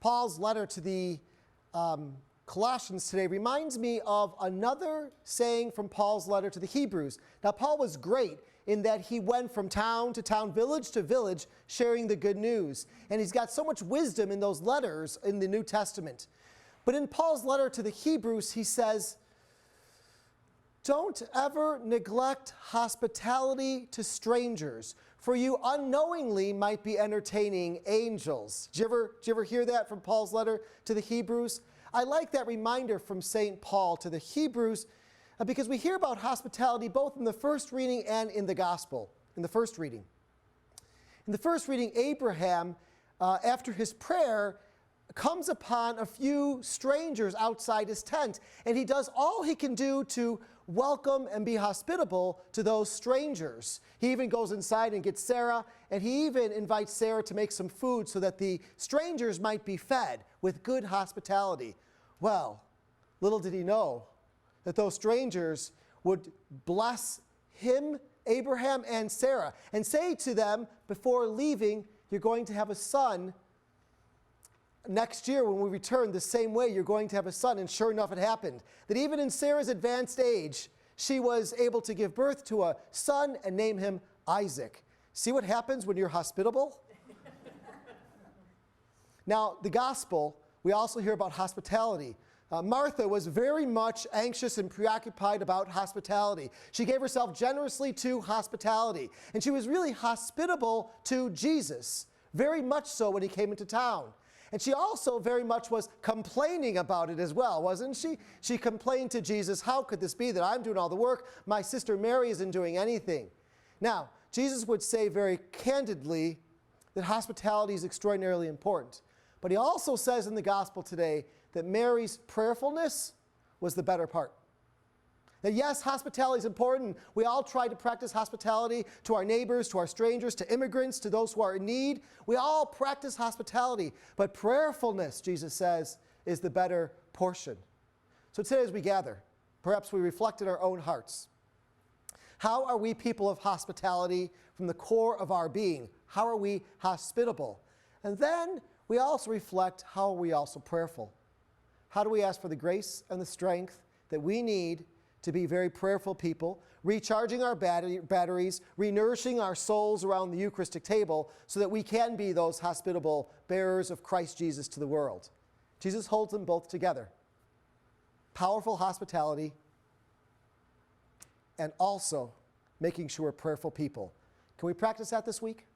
Paul's letter to the Colossians today reminds me of another saying from Paul's letter to the Hebrews. Now, Paul was great in that he went from town to town, village to village, sharing the good news. And he's got so much wisdom in those letters in the New Testament. But in Paul's letter to the Hebrews, he says, don't ever neglect hospitality to strangers, for you unknowingly might be entertaining angels. Did you ever hear that from Paul's letter to the Hebrews? I like that reminder from St. Paul to the Hebrews because we hear about hospitality both in the first reading and in the gospel, in the first reading. In the first reading, Abraham, after his prayer, comes upon a few strangers outside his tent, and he does all he can do to welcome and be hospitable to those strangers. He even goes inside and gets Sarah, and he even invites Sarah to make some food so that the strangers might be fed with good hospitality. Well, little did he know that those strangers would bless him, Abraham, and Sarah, and say to them before leaving, you're going to have a son. Next year when we return, the same way you're going to have a son. And sure enough, it happened. That even in Sarah's advanced age, she was able to give birth to a son and name him Isaac. See what happens when you're hospitable? Now, the gospel, we also hear about hospitality. Martha was very much anxious and preoccupied about hospitality. She gave herself generously to hospitality. And she was really hospitable to Jesus, very much so when he came into town. And she also very much was complaining about it as well, wasn't she? She complained to Jesus, how could this be that I'm doing all the work? My sister Mary isn't doing anything. Now, Jesus would say very candidly that hospitality is extraordinarily important. But he also says in the gospel today that Mary's prayerfulness was the better part. That yes, hospitality is important. We all try to practice hospitality to our neighbors, to our strangers, to immigrants, to those who are in need. We all practice hospitality. But prayerfulness, Jesus says, is the better portion. So today as we gather, perhaps we reflect in our own hearts. How are we people of hospitality from the core of our being? How are we hospitable? And then we also reflect, how are we also prayerful? How do we ask for the grace and the strength that we need to be very prayerful people, recharging our batteries, renourishing our souls around the Eucharistic table so that we can be those hospitable bearers of Christ Jesus to the world. Jesus holds them both together. Powerful hospitality and also making sure we're prayerful people. Can we practice that this week?